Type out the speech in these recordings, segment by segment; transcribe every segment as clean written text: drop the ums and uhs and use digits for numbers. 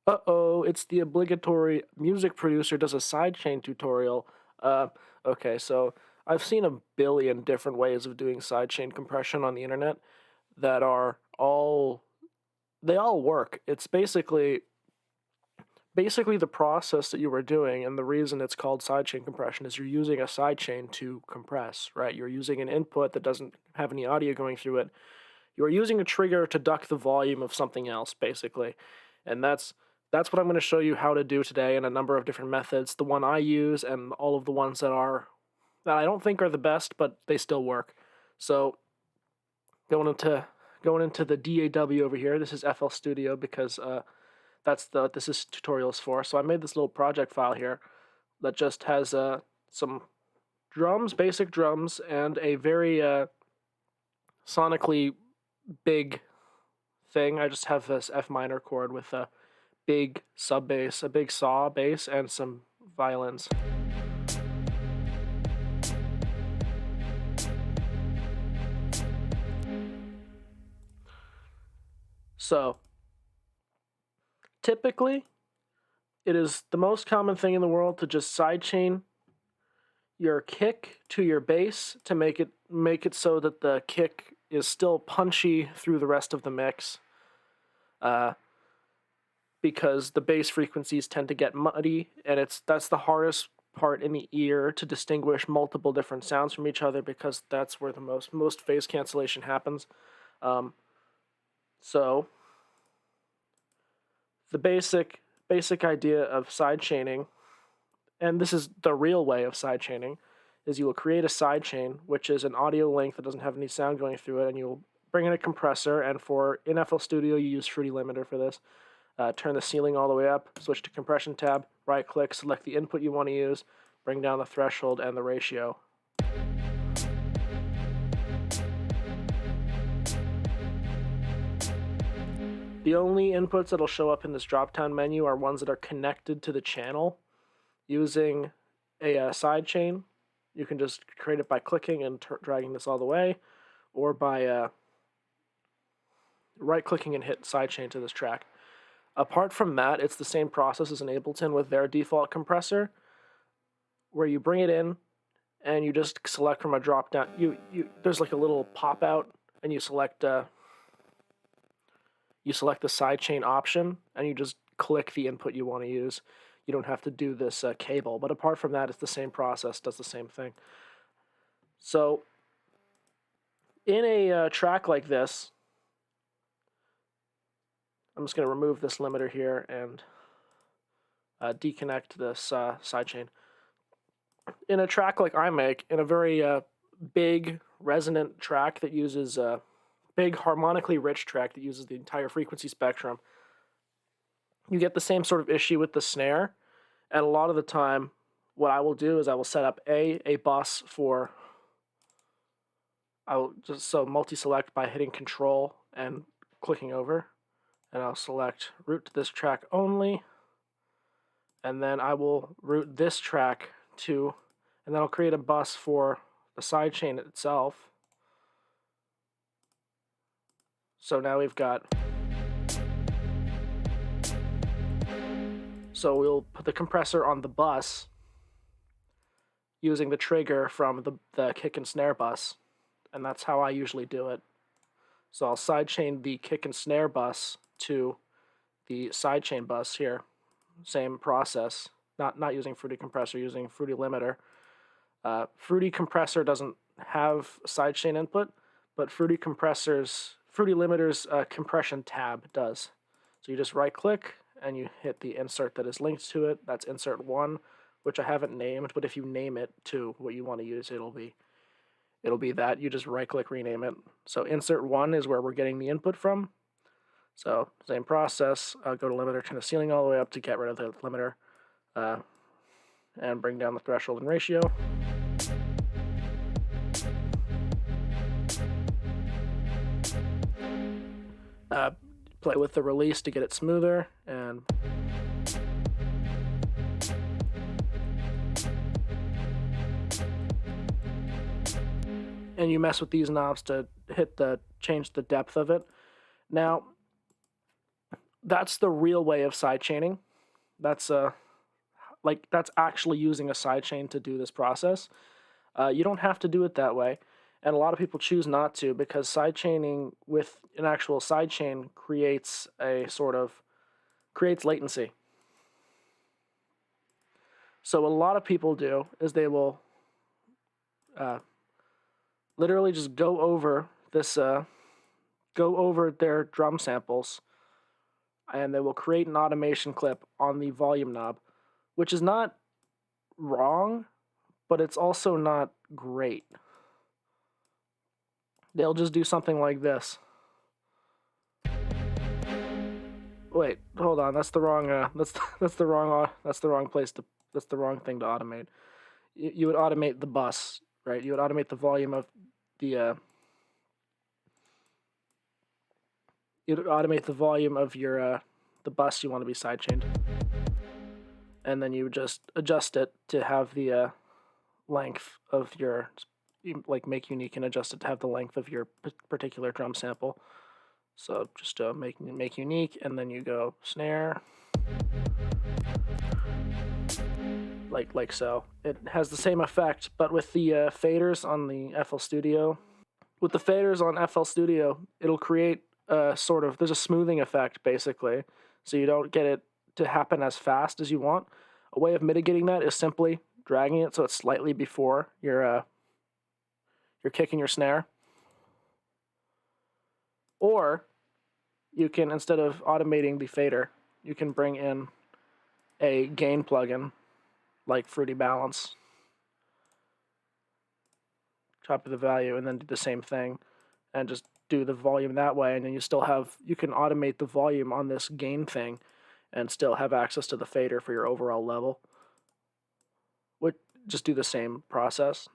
Uh-oh, it's the obligatory music producer does a sidechain tutorial. Uh, okay, so I've seen a billion different ways of doing sidechain compression on the internet that are all they all work. It's basically the process that you were doing, and the reason it's called sidechain compression is you're using a sidechain to compress, right? You're using an input that doesn't have any audio going through it. You're using a trigger to duck the volume of something else, basically. And that's what I'm going to show you how to do today in a number of different methods. The one I use and all of the ones that I don't think are the best, but they still work. So going into the DAW over here. This is FL Studio because that's the this is tutorials for. So I made this little project file here that just has some drums, basic drums, and a very sonically big thing. I just have this F minor chord with a big sub bass, a big saw bass, and some violins. So typically, it is the most common thing in the world to just sidechain your kick to your bass to make it so that the kick is still punchy through the rest of the mix. Because the bass frequencies tend to get muddy, and that's the hardest part in the ear to distinguish multiple different sounds from each other because that's where the most phase cancellation happens. So the basic idea of sidechaining, and this is the real way of sidechaining, is you will create a sidechain, which is an audio link that doesn't have any sound going through it, and you'll bring in a compressor, and in FL Studio you use Fruity Limiter for this. Turn the ceiling all the way up, switch to compression tab, right click, select the input you want to use, bring down the threshold and the ratio. The only inputs that'll show up in this drop-down menu are ones that are connected to the channel. Using a sidechain, you can just create it by clicking and dragging this all the way, or by right-clicking and hit sidechain to this track. Apart from that, it's the same process as an Ableton with their default compressor, where you bring it in and you just select from a drop-down. There's like a little pop-out, and you select the sidechain option, and you just click the input you want to use. You don't have to do this cable, but apart from that, it's the same process, does the same thing. So in a track like this, I'm just going to remove this limiter here and deconnect this sidechain. In a track like I make, in a very big resonant track that uses big harmonically rich track that uses the entire frequency spectrum, you get the same sort of issue with the snare. And a lot of the time, what I will do is I will set up a bus for, I will just multi-select by hitting Control and clicking over, and I'll select route to this track only, and then I will route this track to, and then I'll create a bus for the sidechain itself. So now we've got, so we'll put the compressor on the bus using the trigger from the kick and snare bus, and that's how I usually do it. So I'll sidechain the kick and snare bus to the sidechain bus here. Same process, not using Fruity Compressor, using Fruity Limiter. Fruity Compressor doesn't have sidechain input, but Fruity Limiter's compression tab does. So you just right click and you hit the insert that is linked to it. That's insert 1, which I haven't named, but if you name it to what you want to use, it'll be that. You just right click, rename it. So insert 1 is where we're getting the input from. So same process, go to limiter, turn the ceiling all the way up to get rid of the limiter, and bring down the threshold and ratio. Play with the release to get it smoother, and you mess with these knobs to change the depth of it. Now, that's the real way of sidechaining. That's that's actually using a sidechain to do this process. You don't have to do it that way, and a lot of people choose not to because sidechaining with an actual sidechain creates latency. So what a lot of people do is they will literally just go over their drum samples, and they will create an automation clip on the volume knob, which is not wrong, but it's also not great. They'll just do something like this. Wait, hold on. That's the wrong. That's the wrong place to. That's the wrong thing to automate. You would automate the bus, right? You would automate the volume of the. You'd automate the volume of your the bus you want to be sidechained, and then you would just adjust it to have the length of your, like, make unique and adjust it to have the length of your particular drum sample. So just make unique, and then you go snare, like so. It has the same effect, but with the faders on the FL Studio. With the faders on FL Studio, it'll create there's a smoothing effect, basically, so you don't get it to happen as fast as you want. A way of mitigating that is simply dragging it so it's slightly before your kick and your snare. Or you can, instead of automating the fader, you can bring in a gain plugin like Fruity Balance, copy the value, and then do the same thing, and just do the volume that way, and then you can automate the volume on this gain thing and still have access to the fader for your overall level. Just do the same process.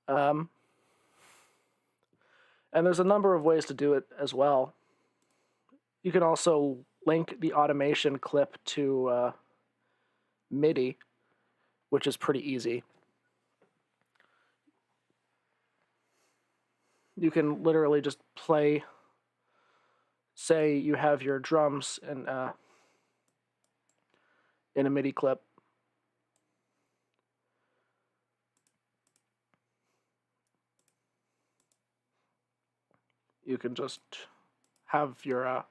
And there's a number of ways to do it as well. You can also link the automation clip to MIDI, which is pretty easy. You can literally just play, say you have your drums in a MIDI clip. You can just have your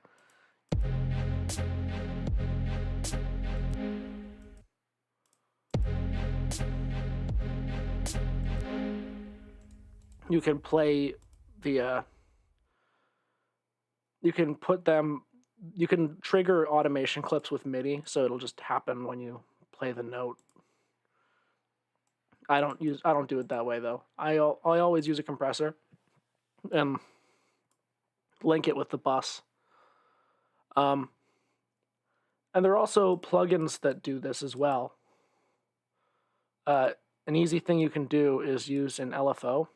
you can play the you can trigger automation clips with MIDI, so it'll just happen when you play the note. I don't do it that way though. I always use a compressor and link it with the bus. And there are also plugins that do this as well. An easy thing you can do is use an LFO.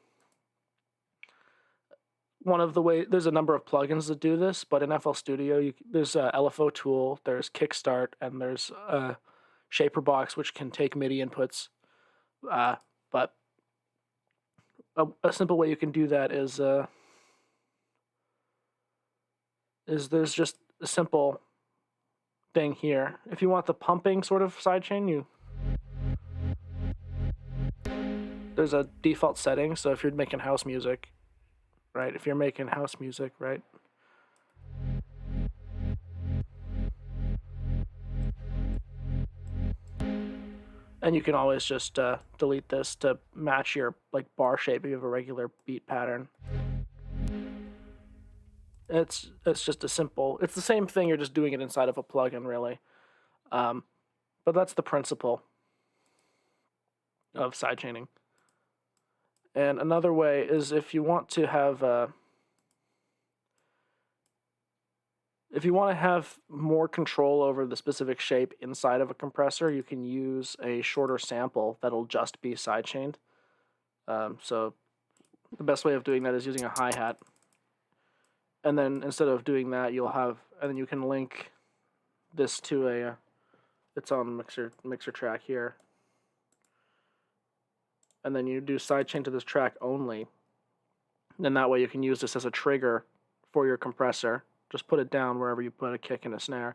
There's a number of plugins that do this, but in FL Studio, there's a LFO tool, there's Kickstart, and there's Shaperbox, which can take MIDI inputs. But a simple way you can do that is there's just a simple thing here. If you want the pumping sort of sidechain, there's a default setting. So if you're making house music, right? And you can always just delete this to match your bar shape if you have a regular beat pattern. It's just it's the same thing, you're just doing it inside of a plugin, really. But that's the principle of sidechaining. And another way is if you want to have more control over the specific shape inside of a compressor, you can use a shorter sample that'll just be sidechained. So the best way of doing that is using a hi-hat. And then instead of doing that, and then you can link this to it's on mixer track here. And then you do sidechain to this track only. And that way you can use this as a trigger for your compressor Just put it down wherever you put a kick and a snare.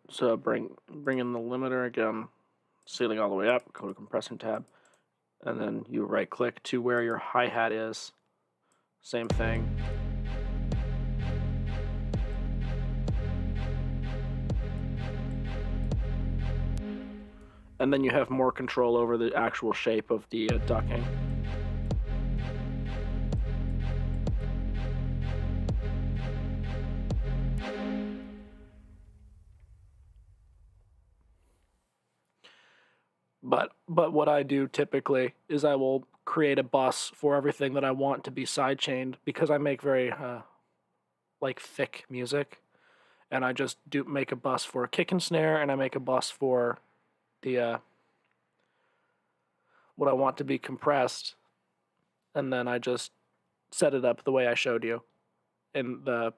So bring in the limiter again, ceiling all the way up, go to compressing tab, and then you right click to where your hi-hat is. Same thing. And then you have more control over the actual shape of the ducking. But what I do typically is I will create a bus for everything that I want to be sidechained, because I make very like thick music, and I just make a bus for a kick and snare, and I make a bus for the what I want to be compressed, and then I just set it up the way I showed you in the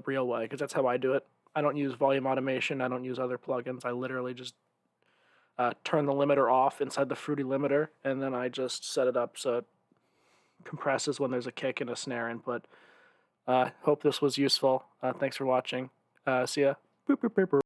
real way, because that's how I do it. I don't use volume automation. I don't use other plugins. I literally just turn the limiter off inside the Fruity limiter, and then I just set it up so it compresses when there's a kick and a snare input. Hope this was useful. Thanks for watching. See ya. Boop, boop, boop, boop.